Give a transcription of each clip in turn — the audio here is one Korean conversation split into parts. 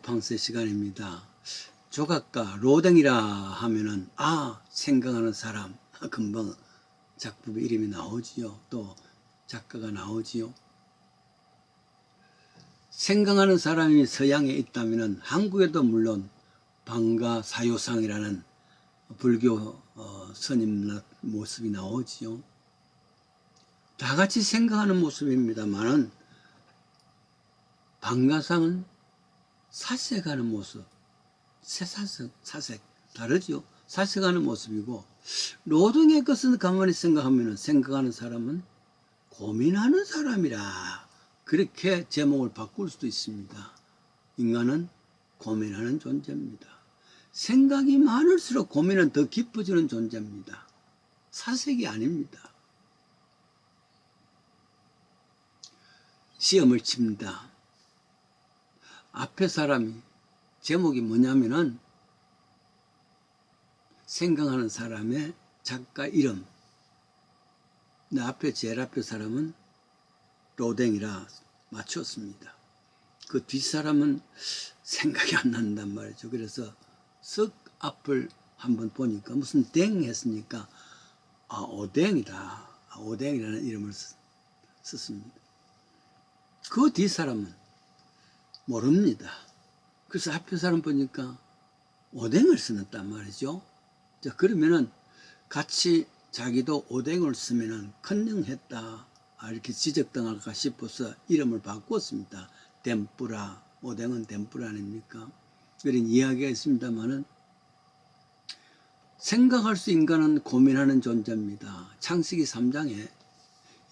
도팡스 시간입니다. 조각가 로댕이라 하면은 생각하는 사람 금방 작품의 이름이 나오지요. 또 작가가 나오지요. 생각하는 사람이 서양에 있다면은 한국에도 물론 방가 사유상이라는 불교 스님 모습이 나오지요. 다 같이 생각하는 모습입니다만은 방가상은 사색하는 모습, 사색 다르죠. 사색하는 모습이고, 로등의 것은 가만히 생각하면 생각하는 사람은 고민하는 사람이라 그렇게 제목을 바꿀 수도 있습니다. 인간은 고민하는 존재입니다. 생각이 많을수록 고민은 더 깊어지는 존재입니다. 사색이 아닙니다. 시험을 칩니다. 앞에 사람이 제목이 뭐냐면은 생각하는 사람의 작가 이름. 내 앞에 제일 앞에 사람은 로댕이라 맞췄습니다. 그 뒷사람은 생각이 안 난단 말이죠. 그래서 쓱 앞을 한번 보니까 무슨 댕 했으니까 오댕이다. 오댕이라는 이름을 썼습니다. 그 뒷사람은 모릅니다. 그래서 앞에 사람 보니까 오뎅을 쓰는단 말이죠. 자, 그러면은 같이 자기도 오뎅을 쓰면은 컨닝했다. 이렇게 지적당할까 싶어서 이름을 바꿨습니다. 덴뿌라, 오뎅은 덴뿌라 아닙니까? 그런 이야기가 있습니다만은 생각할 수 인간은 고민하는 존재입니다. 창세기 3장에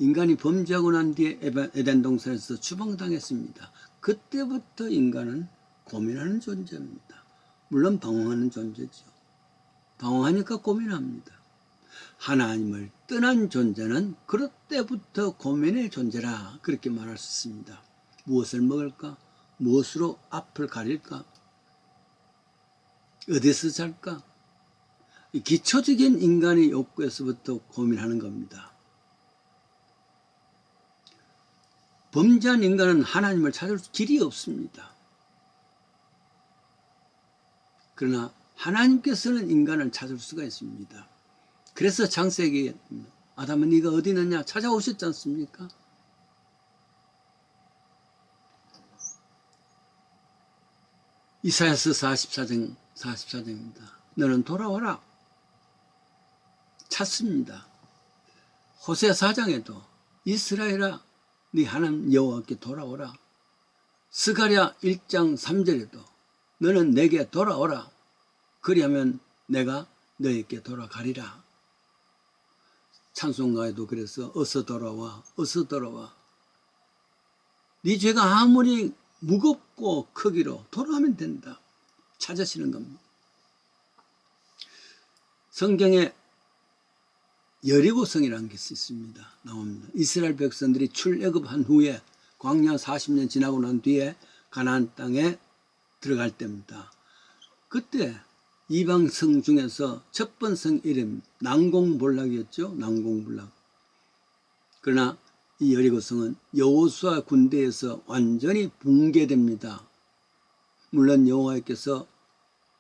인간이 범죄하고 난 뒤에 에덴 동산에서 추방당했습니다. 그때부터 인간은 고민하는 존재입니다. 물론 방황하는 존재죠. 방황하니까 고민합니다. 하나님을 떠난 존재는 그럴 때부터 고민의 존재라 그렇게 말할 수 있습니다. 무엇을 먹을까? 무엇으로 앞을 가릴까? 어디서 잘까? 기초적인 인간의 욕구에서부터 고민하는 겁니다. 범죄한 인간은 하나님을 찾을 길이 없습니다. 그러나 하나님께서는 인간을 찾을 수가 있습니다. 그래서 창세기 아담은 네가 어디 있느냐 찾아오셨지 않습니까? 이사야서 44장입니다. 너는 돌아와라. 찾습니다. 호세아 4장에도 이스라엘아 네 하나님 여호와께 돌아오라. 스가랴 1장 3절에도 너는 내게 돌아오라. 그리하면 내가 너에게 돌아가리라. 찬송가에도 그래서 어서 돌아와 어서 돌아와. 네 죄가 아무리 무겁고 크기로 돌아오면 된다. 찾으시는 겁니다. 성경에 여리고성이라는 것이 있습니다. 나옵니다. 이스라엘 백성들이 출애굽한 후에 광야 40년 지나고 난 뒤에 가나안 땅에 들어갈 때입니다. 그때 이방 성 중에서 첫 번째 성 이름 난공볼락이었죠. 난공볼락. 그러나 이 여리고성은 여호수아 군대에서 완전히 붕괴됩니다. 물론 여호와께서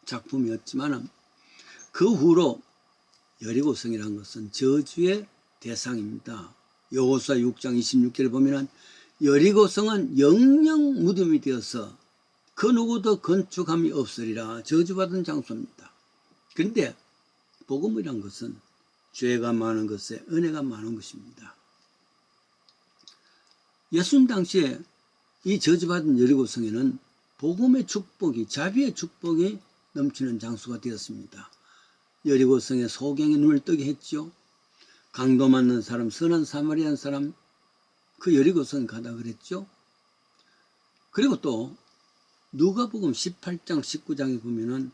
작품이었지만 그 후로 여리고성이라는 것은 저주의 대상입니다. 여호수아 6장 26절을 보면 여리고성은 영영 무덤이 되어서 그 누구도 건축함이 없으리라 저주받은 장소입니다. 그런데 복음이란 것은 죄가 많은 것에 은혜가 많은 것입니다. 예수님 당시에 이 저주받은 여리고성에는 복음의 축복이 자비의 축복이 넘치는 장소가 되었습니다. 여리고성에 소경이 눈을 뜨게 했죠. 강도 맞는 사람, 선한 사마리안 사람, 그 여리고성 가다 그랬죠. 그리고 또 누가복음 18장 19장에 보면은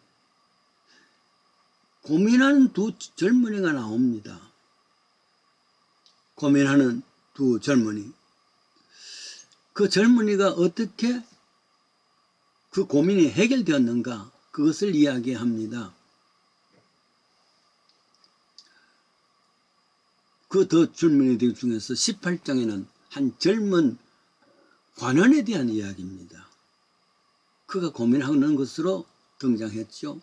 고민하는 두 젊은이가 나옵니다. 고민하는 두 젊은이. 그 젊은이가 어떻게 그 고민이 해결되었는가 그것을 이야기합니다. 그 더 젊은이들 중에서 18장에는 한 젊은 관원에 대한 이야기입니다. 그가 고민하는 것으로 등장했죠.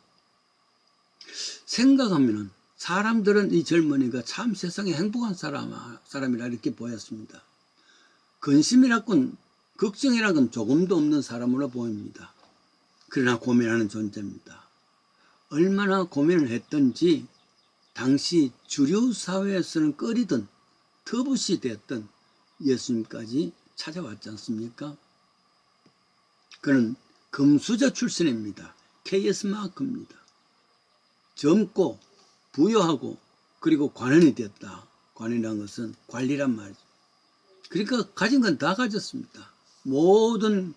생각하면은 사람들은 이 젊은이가 참 세상에 행복한 사람이라 이렇게 보였습니다. 근심이라건 걱정이라건 조금도 없는 사람으로 보입니다. 그러나 고민하는 존재입니다. 얼마나 고민을 했던지 당시 주류 사회에서는 꺼리던 터부시 되었던 예수님까지 찾아왔지 않습니까? 그는 금수저 출신입니다. KS 마크입니다. 젊고 부유하고 그리고 관원이 되었다. 관원이라는 것은 관리란 말이죠. 그러니까 가진 건 다 가졌습니다. 모든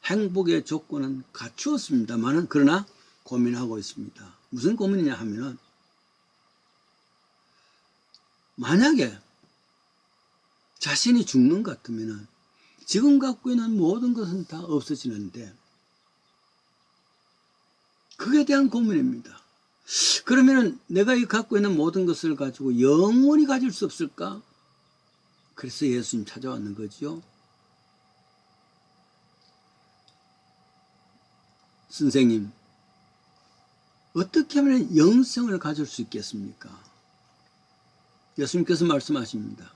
행복의 조건은 갖추었습니다만은 그러나 고민하고 있습니다. 무슨 고민이냐 하면은 만약에 자신이 죽는 것 같으면은 지금 갖고 있는 모든 것은 다 없어지는데 그에 대한 고민입니다. 그러면은 내가 이 갖고 있는 모든 것을 가지고 영원히 가질 수 없을까? 그래서 예수님 찾아왔는 거죠. 선생님, 어떻게 하면 영생을 가질 수 있겠습니까? 예수님께서 말씀하십니다.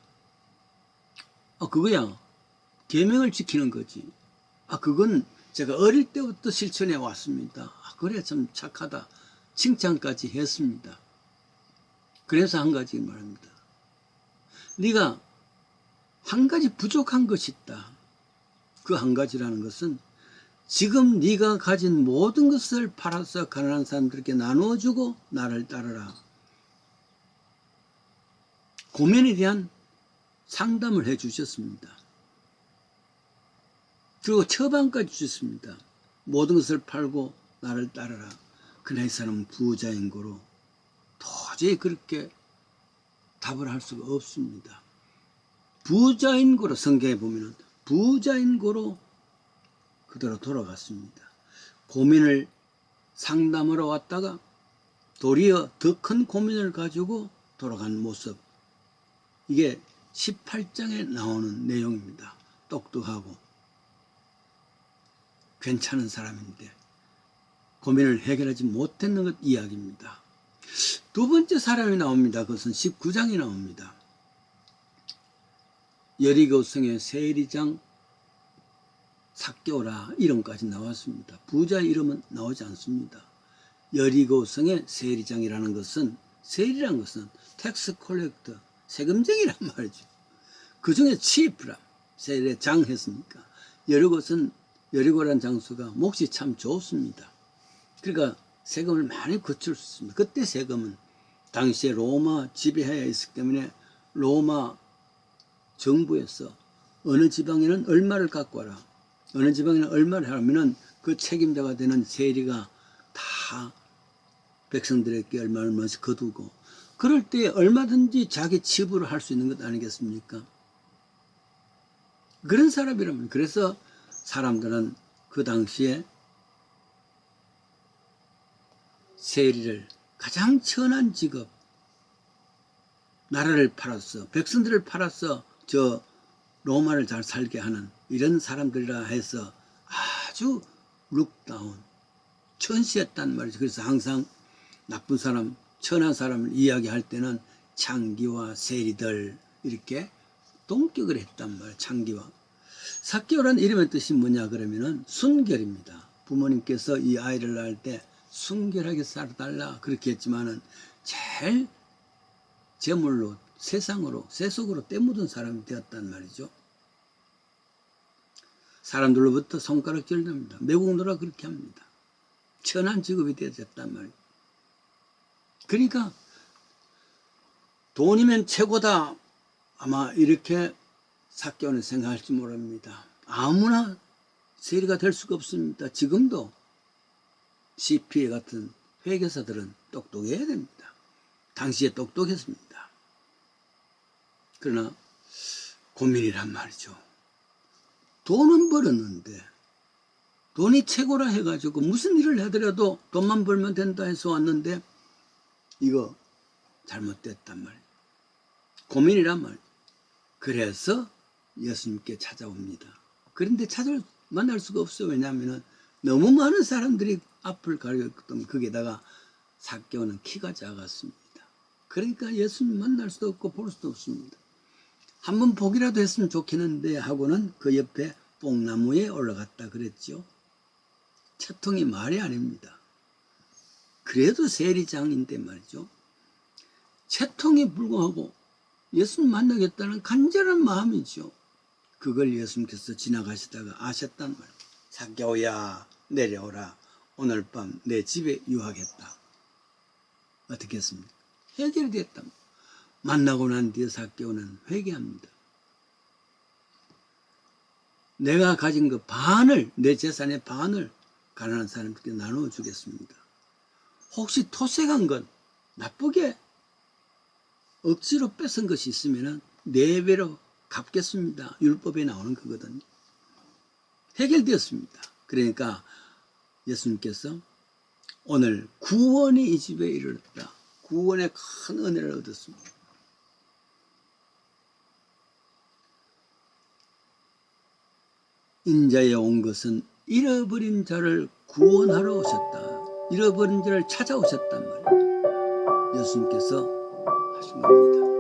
그거야. 계명을 지키는 거지. 그건 제가 어릴 때부터 실천해 왔습니다. 그래 참 착하다. 칭찬까지 했습니다. 그래서 한 가지 말합니다. 네가 한 가지 부족한 것이 있다. 그 한 가지라는 것은 지금 네가 가진 모든 것을 팔아서 가난한 사람들에게 나누어주고 나를 따르라. 고민에 대한 상담을 해 주셨습니다. 그리고 처방까지 주셨습니다. 모든 것을 팔고 나를 따르라. 그러나 이 사람은 부자인 거로 도저히 그렇게 답을 할 수가 없습니다. 부자인 거로 성경에 보면은 부자인 거로 그대로 돌아갔습니다. 고민을 상담하러 왔다가 도리어 더 큰 고민을 가지고 돌아간 모습. 이게 18장에 나오는 내용입니다. 똑똑하고 괜찮은 사람인데 고민을 해결하지 못했는 것 이야기입니다. 두 번째 사람이 나옵니다. 그것은 19장이 나옵니다. 여리고성의 세리장 삭개오라 이름까지 나왔습니다. 부자의 이름은 나오지 않습니다. 여리고성의 세리장이라는 것은 세리라는 것은 텍스 콜렉터 세금쟁이란 말이죠. 그 중에 치프라 세리장 했으니까 여리고란 장소가 몫이 참 좋습니다. 그러니까 세금을 많이 거칠 수 있습니다. 그때 세금은 당시에 로마 지배하에 있었기 때문에 로마 정부에서 어느 지방에는 얼마를 갖고 와라. 어느 지방에는 얼마를 하면은 그 책임자가 되는 세리가 다 백성들에게 얼마씩 거두고 그럴 때 얼마든지 자기 지불을 할 수 있는 것 아니겠습니까? 그런 사람이라면 그래서 사람들은 그 당시에 세리를 가장 천한 직업 나라를 팔아서 백성들을 팔아서 저 로마를 잘 살게 하는 이런 사람들이라 해서 아주 룩다운 천시했단 말이죠. 그래서 항상 나쁜 사람 천한 사람을 이야기할 때는 창기와 세리들 이렇게 동격을 했단 말이에요. 창기와 삭개오라는 이름의 뜻이 뭐냐 그러면은 순결입니다. 부모님께서 이 아이를 낳을 때 순결하게 살아달라 그렇게 했지만은 제일 제물로 세상으로 세속으로 때묻은 사람이 되었단 말이죠. 사람들로부터 손가락질 납니다. 매국노라 그렇게 합니다. 천한 직업이 되어졌단 말이에요. 그러니까 돈이면 최고다 아마 이렇게 삭개오는 생각할지 모릅니다. 아무나 세리가 될 수가 없습니다. 지금도 CPA 같은 회계사들은 똑똑해야 됩니다. 당시에 똑똑했습니다. 그러나 고민이란 말이죠. 돈은 벌었는데 돈이 최고라 해가지고 무슨 일을 하더라도 돈만 벌면 된다 해서 왔는데 이거 잘못됐단 말이에요. 고민이란 말이에요. 그래서 예수님께 찾아옵니다. 그런데 만날 수가 없어요. 왜냐하면 너무 많은 사람들이 앞을 가렸던 거기에다가 삭개오는 키가 작았습니다. 그러니까 예수님 만날 수도 없고 볼 수도 없습니다. 한번 보기라도 했으면 좋겠는데 하고는 그 옆에 뽕나무에 올라갔다 그랬죠. 채통이 말이 아닙니다. 그래도 세리장인데 말이죠. 채통이 불구하고 예수님 만나겠다는 간절한 마음이죠. 그걸 예수님께서 지나가시다가 아셨단 말이에요. 삭개오야 내려오라. 오늘 밤 내 집에 유하겠다. 어떻게 했습니까? 해결이 됐다. 만나고 난 뒤에 삭개오는 회개합니다. 내가 가진 그 반을, 내 재산의 반을 가난한 사람들께 나누어 주겠습니다. 혹시 토색한 것, 나쁘게 억지로 뺏은 것이 있으면 4배로 갚겠습니다. 율법에 나오는 거거든요. 해결되었습니다. 그러니까 예수님께서 오늘 구원이 이 집에 이르렀다. 구원의 큰 은혜를 얻었습니다. 인자에 온 것은 잃어버린 자를 구원하러 오셨다. 잃어버린 자를 찾아오셨단 말이에요. 예수님께서 하신 겁니다.